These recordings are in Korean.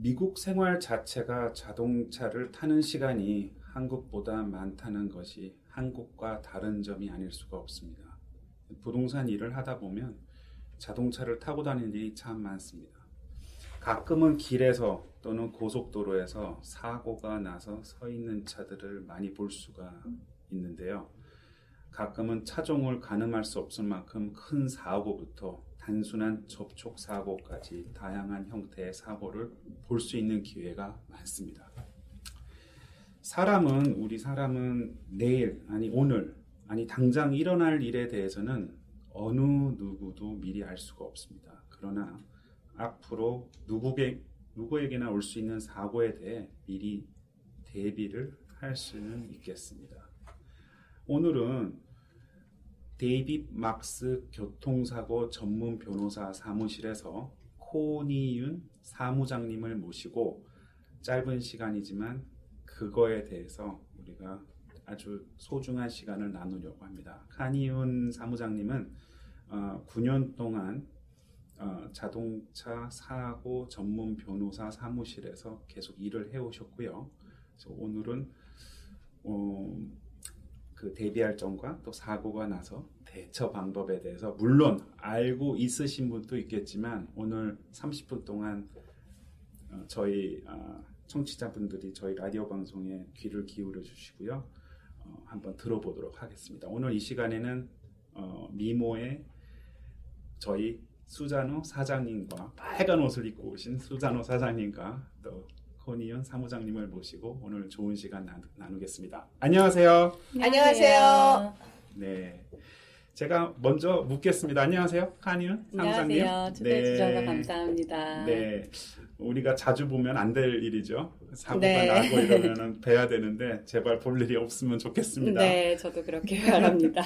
미국 생활 자체가 자동차를 타는 시간이 한국보다 많다는 것이 한국과 다른 점이 아닐 수가 없습니다. 부동산 일을 하다 보면 자동차를 타고 다니는 일이 참 많습니다. 가끔은 길에서 또는 고속도로에서 사고가 나서 서 있는 차들을 많이 볼 수가 있는데요. 가끔은 차종을 가늠할 수 없을 만큼 큰 사고부터 단순한 접촉 사고까지 다양한 형태의 사고를 볼 수 있는 기회가 많습니다. 우리 사람은 내일, 아니 오늘, 아니 당장 일어날 일에 대해서는 어느 누구도 미리 알 수가 없습니다. 그러나 앞으로 누구에게나 올 수 있는 사고에 대해 미리 대비를 할 수는 있겠습니다. 오늘은 데이빗 막스 교통사고 전문 변호사 사무실에서 코니윤 사무장님을 모시고 짧은 시간이지만 그거에 대해서 우리가 아주 소중한 시간을 나누려고 합니다. 카니윤 사무장님은 9년 동안 자동차 사고 전문 변호사 사무실에서 계속 일을 해오셨고요. 그래서 오늘은 그 대비할 점과 또 사고가 나서 대처 방법에 대해서 물론 알고 있으신 분도 있겠지만 오늘 30분 동안 저희 청취자분들이 저희 라디오 방송에 귀를 기울여 주시고요. 한번 들어보도록 하겠습니다. 오늘 이 시간에는 미모의 저희 수잔호 사장님과 빨간 옷을 입고 오신 수잔호 사장님과 또 코니윤 사무장님을 모시고 오늘 좋은 시간 나누겠습니다. 안녕하세요. 안녕하세요. 네, 제가 먼저 묻겠습니다. 안녕하세요, 카니윤 사무장님. 안녕하세요. 초대해 주셔서 감사합니다. 네, 우리가 자주 보면 안 될 일이죠. 사고가 네. 나고 이러면은 뵈야 되는데 제발 볼 일이 없으면 좋겠습니다. 네, 저도 그렇게 바랍니다.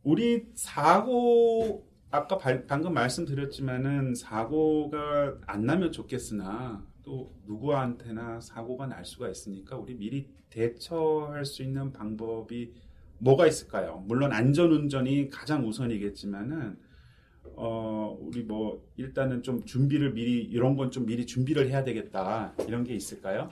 우리 사고 아까 방금 말씀드렸지만은 사고가 안 나면 좋겠으나 또 누구한테나 사고가 날 수가 있으니까 우리 미리 대처할 수 있는 방법이 뭐가 있을까요? 물론 안전운전이 가장 우선이겠지만은 우리 뭐 일단은 좀 준비를 미리 이런 건 좀 미리 준비를 해야 되겠다 이런 게 있을까요?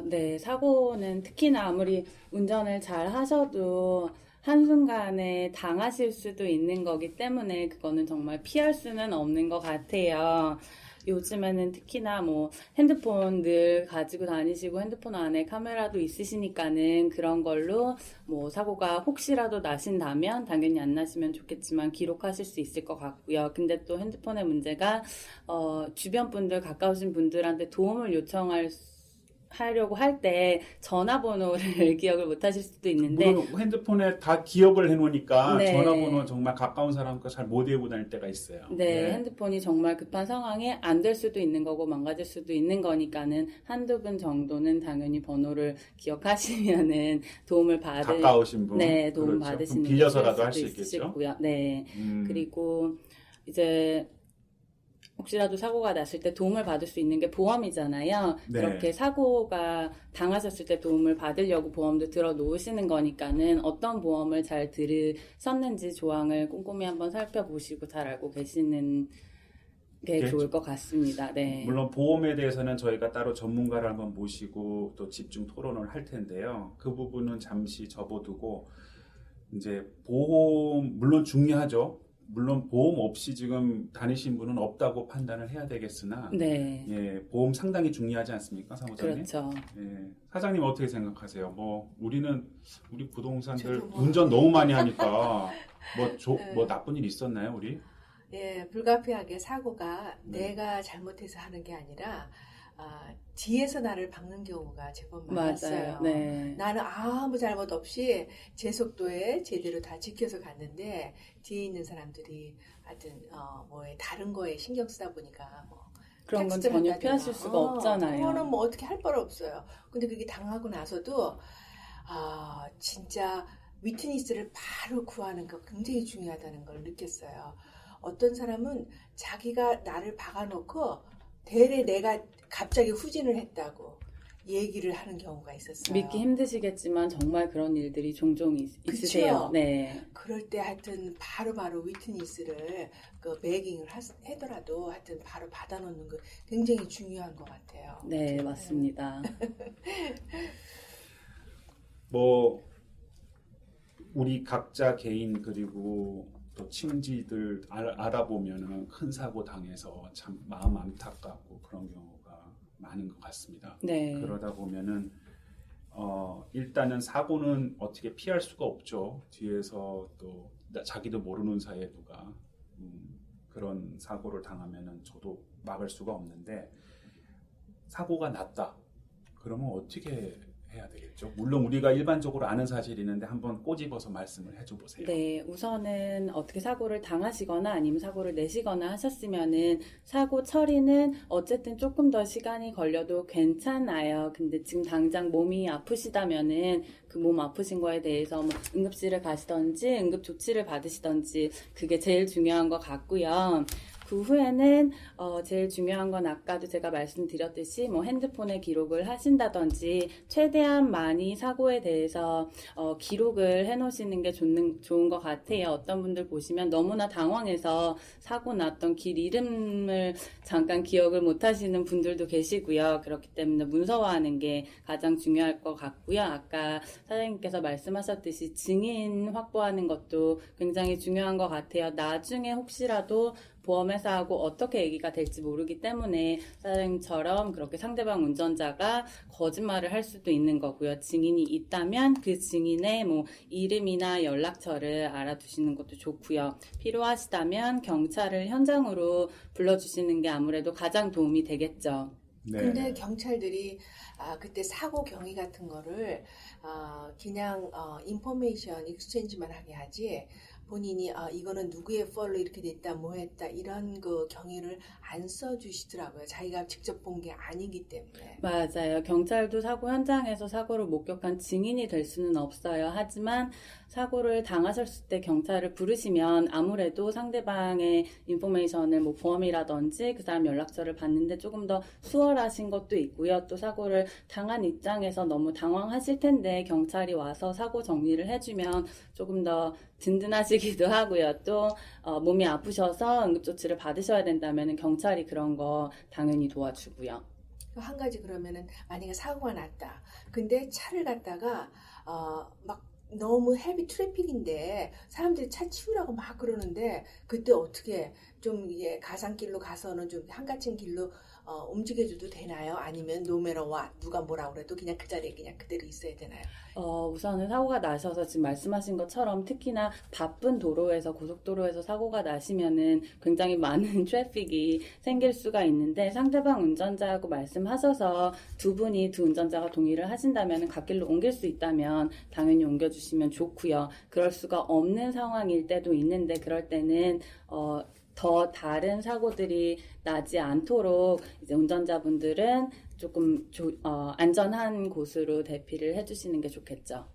네, 사고는 특히나 아무리 운전을 잘 하셔도 한순간에 당하실 수도 있는 거기 때문에 그거는 정말 피할 수는 없는 것 같아요. 요즘에는 특히나 뭐 핸드폰 늘 가지고 다니시고 핸드폰 안에 카메라도 있으시니까는 그런 걸로 뭐 사고가 혹시라도 나신다면 당연히 안 나시면 좋겠지만 기록하실 수 있을 것 같고요. 근데 또 핸드폰의 문제가 주변 분들 가까우신 분들한테 도움을 하려고 할 때 전화번호를 기억을 못 하실 수도 있는데 물론 핸드폰에 다 기억을 해놓으니까 네. 전화번호 정말 가까운 사람과 잘 못 외우고 다닐 때가 있어요. 네, 핸드폰이 정말 급한 상황에 안 될 수도 있는 거고 망가질 수도 있는 거니까는 한두 분 정도는 당연히 번호를 기억하시면은 도움을 가까우신 분, 네, 도움 그렇죠. 받으시는 그럼 빌려서라도 할 수 수 있겠죠. 있고요. 네, 그리고 이제 혹시라도 사고가 났을 때 도움을 받을 수 있는 게 보험이잖아요. 네. 그렇게 사고가 당하셨을 때 도움을 받으려고 보험도 들어 놓으시는 거니까는 어떤 보험을 잘 들으셨는지 조항을 꼼꼼히 한번 살펴보시고 잘 알고 계시는 게 좋을 것 같습니다. 네. 물론 보험에 대해서는 저희가 따로 전문가를 한번 모시고 또 집중 토론을 할 텐데요. 그 부분은 잠시 접어두고 이제 보험 물론 중요하죠. 물론 보험 없이 지금 다니신 분은 없다고 판단을 해야 되겠으나 네. 예, 보험 상당히 중요하지 않습니까, 사무장님? 그렇죠. 예, 사장님 어떻게 생각하세요? 뭐 우리 부동산들 저도 뭐. 운전 너무 많이 하니까 네. 뭐 나쁜 일 있었나요, 우리? 예, 불가피하게 사고가 내가 잘못해서 하는 게 아니라 뒤에서 나를 박는 경우가 제법 많았어요. 맞아요. 네. 나는 아무 잘못 없이 제 속도에 제대로 다 지켜서 갔는데 뒤에 있는 사람들이 하여튼 다른 거에 신경 쓰다 보니까 뭐 그런 건 텍스트를 전혀 한다거나, 피하실 수가 없잖아요. 그거는 뭐 어떻게 할 바가 없어요. 근데 그게 당하고 나서도 진짜 위트니스를 바로 구하는 거 굉장히 중요하다는 걸 느꼈어요. 어떤 사람은 자기가 나를 박아놓고 대래 내가 갑자기 후진을 했다고 얘기를 하는 경우가 있었어요. 믿기 힘드시겠지만 정말 그런 일들이 종종 있으세요. 그쵸? 네. 그럴 때 하여튼 바로바로 위트니스를 그 매깅을 하더라도 하여튼 바로 받아놓는 거 굉장히 중요한 것 같아요. 네, 맞습니다. 뭐 우리 각자 개인 그리고 또 친지들 알아보면은 큰 사고 당해서 참 마음 안타깝고 그런 경우가 많은 것 같습니다. 네. 그러다 보면은 일단은 사고는 어떻게 피할 수가 없죠. 뒤에서 또 자기도 모르는 사이에 누가 그런 사고를 당하면은 저도 막을 수가 없는데 사고가 났다. 그러면 어떻게 해야 되겠죠? 물론 우리가 일반적으로 아는 사실이 있는데 한번 꼬집어서 말씀을 해줘 보세요. 네, 우선은 어떻게 사고를 당하시거나 아니면 사고를 내시거나 하셨으면은 사고 처리는 어쨌든 조금 더 시간이 걸려도 괜찮아요. 근데 지금 당장 몸이 아프시다면은 그 몸 아프신 거에 대해서 뭐 응급실을 가시던지 응급 조치를 받으시던지 그게 제일 중요한 것 같고요. 그 후에는 제일 중요한 건 아까도 제가 말씀드렸듯이 뭐 핸드폰에 기록을 하신다든지 최대한 많이 사고에 대해서 기록을 해놓으시는 게 좋은 것 같아요. 어떤 분들 보시면 너무나 당황해서 사고 났던 길 이름을 잠깐 기억을 못 하시는 분들도 계시고요. 그렇기 때문에 문서화하는 게 가장 중요할 것 같고요. 아까 사장님께서 말씀하셨듯이 증인 확보하는 것도 굉장히 중요한 것 같아요. 나중에 혹시라도 보험회사하고 어떻게 얘기가 될지 모르기 때문에 사장님처럼 그렇게 상대방 운전자가 거짓말을 할 수도 있는 거고요. 증인이 있다면 그 증인의 뭐 이름이나 연락처를 알아두시는 것도 좋고요. 필요하시다면 경찰을 현장으로 불러주시는 게 아무래도 가장 도움이 되겠죠. 네. 근데 경찰들이 그때 사고 경위 같은 거를 그냥 인포메이션 익스체인지만 하게 하지 본인이 이거는 누구의 펄로 이렇게 됐다 뭐 했다 이런 그 경위를 안 써주시더라고요. 자기가 직접 본 게 아니기 때문에. 맞아요. 경찰도 사고 현장에서 사고를 목격한 증인이 될 수는 없어요. 하지만 사고를 당하셨을 때 경찰을 부르시면 아무래도 상대방의 인포메이션을 뭐 보험이라든지 그 사람 연락처를 받는데 조금 더 수월하신 것도 있고요. 또 사고를 당한 입장에서 너무 당황하실 텐데 경찰이 와서 사고 정리를 해주면 조금 더 든든하시기도 하고요. 또 몸이 아프셔서 응급조치를 받으셔야 된다면 경찰이 그런 거 당연히 도와주고요. 한 가지 그러면은 만약에 사고가 났다. 근데 차를 갖다가 막 너무 헤비 트래픽인데 사람들이 차 치우라고 막 그러는데 그때 어떻게 좀 이게 가산길로 가서는 좀 한가친 길로 움직여줘도 되나요? 아니면 노매러와 누가 뭐라 그래도 그냥 그 자리에 그냥 그대로 있어야 되나요? 우선은 사고가 나셔서 지금 말씀하신 것처럼 특히나 바쁜 도로에서 고속도로에서 사고가 나시면은 굉장히 많은 트래픽이 생길 수가 있는데 상대방 운전자하고 말씀하셔서 두 운전자가 동의를 하신다면 갓길로 옮길 수 있다면 당연히 옮겨주시면 좋고요. 그럴 수가 없는 상황일 때도 있는데 그럴 때는 더 다른 사고들이 나지 않도록 이제 운전자분들은 조금 안전한 곳으로 대피를 해주시는 게 좋겠죠.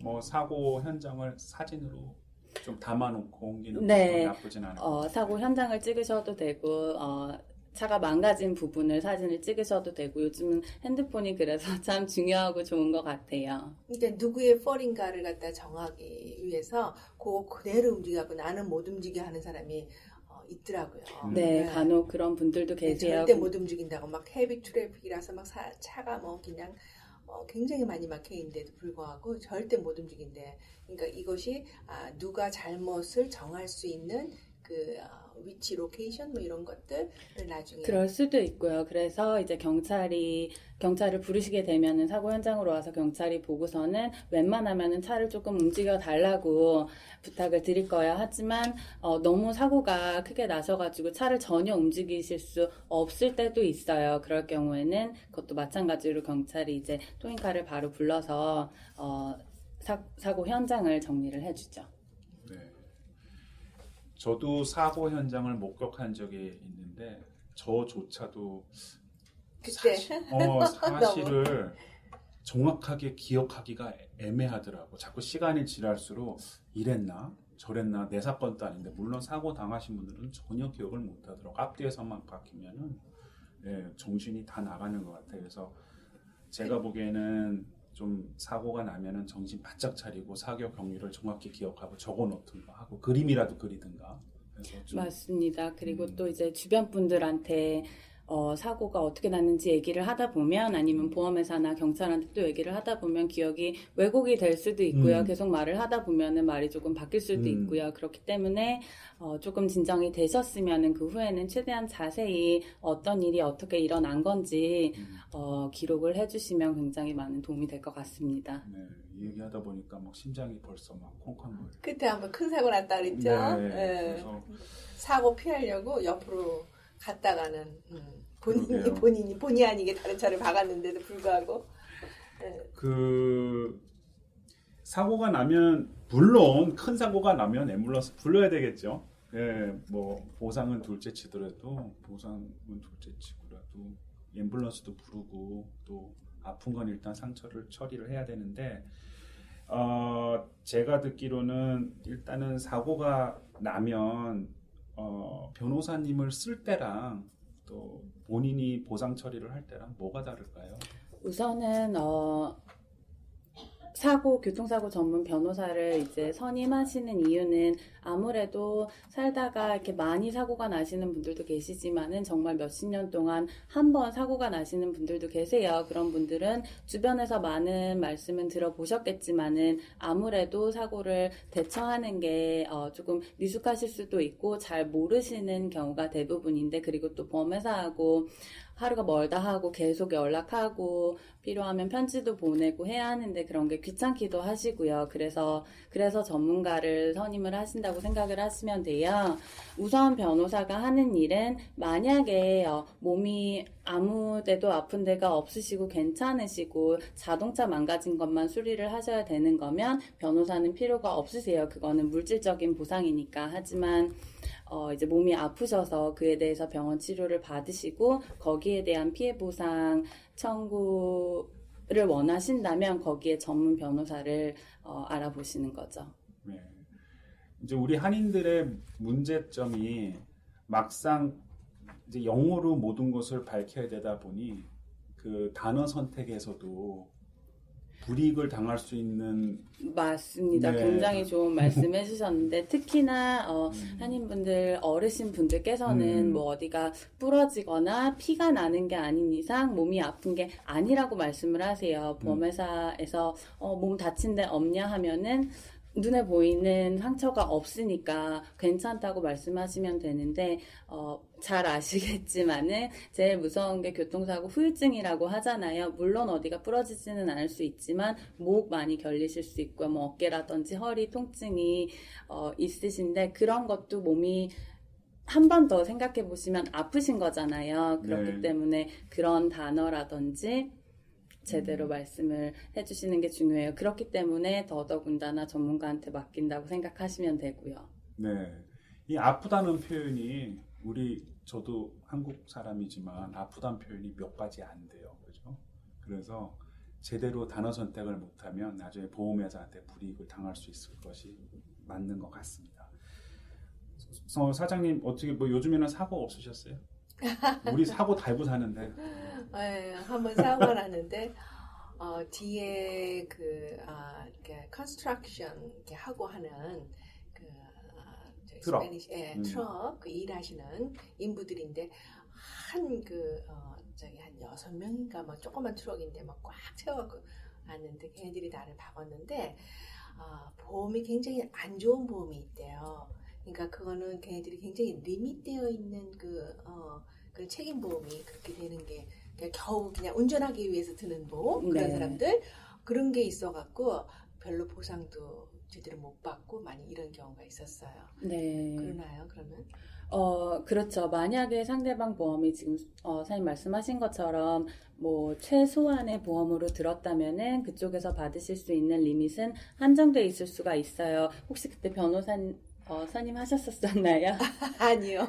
뭐 사고 현장을 사진으로 좀 담아놓고 옮기는 네. 것도 나쁘진 않을 것 같아요. 사고 현장을 찍으셔도 되고 차가 망가진 부분을 사진을 찍으셔도 되고 요즘은 핸드폰이 그래서 참 중요하고 좋은 것 같아요. 그러니까 누구의 펄인가를 갖다 정하기 위해서 그대로 움직이고 나는 못 움직여 하는 사람이 있더라고요. 네, 간혹 그런 분들도 계세요. 절대 못 움직인다고 막 헤비 트래픽이라서 막 차가 뭐 그냥 굉장히 많이 막혀 있는데도 불구하고 절대 못 움직인대. 그러니까 이것이 누가 잘못을 정할 수 있는 그 위치, 로케이션 뭐 이런 것들을 나중에 그럴 수도 있고요. 그래서 이제 경찰을 부르시게 되면은 사고 현장으로 와서 경찰이 보고서는 웬만하면은 차를 조금 움직여 달라고 부탁을 드릴 거예요. 하지만 너무 사고가 크게 나셔가지고 차를 전혀 움직이실 수 없을 때도 있어요. 그럴 경우에는 그것도 마찬가지로 경찰이 이제 토잉카를 바로 불러서 사고 현장을 정리를 해주죠. 네. 저도 사고 현장을 목격한 적이 있는데 저조차도 그때 사실을 정확하게 기억하기가 애매하더라고. 자꾸 시간이 지날수록 이랬나 저랬나 내 사건도 아닌데 물론 사고 당하신 분들은 전혀 기억을 못하더라고. 앞뒤에서만 바뀌면은 정신이 다 나가는 것 같아요. 그래서 제가 보기에는 좀 사고가 나면은 정신 바짝 차리고 사고 경위를 정확히 기억하고 적어놓든가 하고 그림이라도 그리든가. 그래서 좀 맞습니다. 그리고 또 이제 주변 분들한테 사고가 어떻게 났는지 얘기를 하다 보면 아니면 보험회사나 경찰한테 또 얘기를 하다 보면 기억이 왜곡이 될 수도 있고요. 계속 말을 하다 보면은 말이 조금 바뀔 수도 있고요. 그렇기 때문에 조금 진정이 되셨으면은 그 후에는 최대한 자세히 어떤 일이 어떻게 일어난 건지 기록을 해주시면 굉장히 많은 도움이 될 것 같습니다. 네, 이 얘기하다 보니까 막 심장이 벌써 막 콩콩거려요. 그때 한번 큰 사고 났다 그랬죠. 네, 예. 그래서 사고 피하려고 옆으로 갔다가는 그러게요. 본의 아니게 다른 차를 박았는데도 불구하고 그 사고가 나면 물론 큰 사고가 나면 앰뷸런스 불러야 되겠죠. 예, 뭐 보상은 둘째 치더라도 앰뷸런스도 부르고 또 아픈 건 일단 상처를 처리를 해야 되는데 제가 듣기로는 일단은 사고가 나면 변호사님을 쓸 때랑 또 본인이 보상 처리를 할 때랑 뭐가 다를까요? 우선은 교통사고 전문 변호사를 이제 선임하시는 이유는 아무래도 살다가 이렇게 많이 사고가 나시는 분들도 계시지만은 정말 몇십 년 동안 한 번 사고가 나시는 분들도 계세요. 그런 분들은 주변에서 많은 말씀은 들어보셨겠지만은 아무래도 사고를 대처하는 게 조금 미숙하실 수도 있고 잘 모르시는 경우가 대부분인데 그리고 또 보험회사하고 하루가 멀다 하고 계속 연락하고 필요하면 편지도 보내고 해야 하는데 그런 게 귀찮기도 하시고요. 그래서 전문가를 선임을 하신다고 생각을 하시면 돼요. 우선 변호사가 하는 일은 만약에 몸이 아무 데도 아픈 데가 없으시고 괜찮으시고 자동차 망가진 것만 수리를 하셔야 되는 거면 변호사는 필요가 없으세요. 그거는 물질적인 보상이니까. 하지만 이제 몸이 아프셔서 그에 대해서 병원 치료를 받으시고 거기에 대한 피해 보상 청구를 원하신다면 거기에 전문 변호사를 알아보시는 거죠. 네. 이제 우리 한인들의 문제점이 막상 이제 영어로 모든 것을 밝혀야 되다 보니 그 단어 선택에서도 불이익을 당할 수 있는 맞습니다. 네. 굉장히 좋은 말씀 해주셨는데 특히나 한인분들 어르신분들께서는 뭐 어디가 부러지거나 피가 나는 게 아닌 이상 몸이 아픈 게 아니라고 말씀을 하세요. 보험회사에서 몸 다친 데 없냐 하면은 눈에 보이는 상처가 없으니까 괜찮다고 말씀하시면 되는데 잘 아시겠지만은 제일 무서운 게 교통사고 후유증이라고 하잖아요. 물론 어디가 부러지지는 않을 수 있지만 목 많이 결리실 수 있고요. 뭐 어깨라든지 허리 통증이 있으신데 그런 것도 몸이 한 번 더 생각해 보시면 아프신 거잖아요. 그렇기 네. 때문에 그런 단어라든지 제대로 말씀을 해주시는 게 중요해요. 그렇기 때문에 더더군다나 전문가한테 맡긴다고 생각하시면 되고요. 네. 이 아프다는 표현이 저도 한국 사람이지만 아프다는 표현이 몇 가지 안 돼요. 그죠? 그래서 제대로 단어 선택을 못하면 나중에 보험회사한테 불이익을 당할 수 있을 것이 맞는 것 같습니다. 사장님 어떻게 뭐 요즘에는 사고 없으셨어요? 우리 사고 달고 사는데. 한번 사고가 났는데 뒤에 이렇게 컨스트럭션 이렇게 하고 하는 트럭. 트럭 일하시는 인부들인데 한 6명인가 뭐 조그만 트럭인데 막 꽉 채워갖고 왔는데 걔네들이 나를 박았는데 보험이 굉장히 안 좋은 보험이 있대요. 그러니까 그거는 걔네들이 굉장히 리밋되어 있는 그 책임 보험이 그렇게 되는 게 겨우 그냥 운전하기 위해서 드는 보험 그런 네. 사람들 그런 게 있어갖고 별로 보상도 제대로 못 받고 많이 이런 경우가 있었어요. 네. 그러나요? 그러면? 그렇죠. 만약에 상대방 보험이 지금 사장님 말씀하신 것처럼 뭐 최소한의 보험으로 들었다면은 그쪽에서 받으실 수 있는 리밋은 한정돼 있을 수가 있어요. 혹시 그때 선임 하셨었나요? 아니요.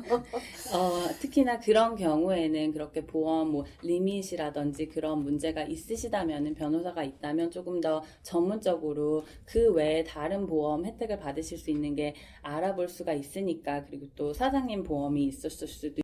특히나 그런 경우에는 그렇게 보험 뭐 리밋이라든지 그런 문제가 있으시다면은 변호사가 있다면 조금 더 전문적으로 그 외에 다른 보험 혜택을 받으실 수 있는 게 알아볼 수가 있으니까 그리고 또 사장님 보험이 있었을 수도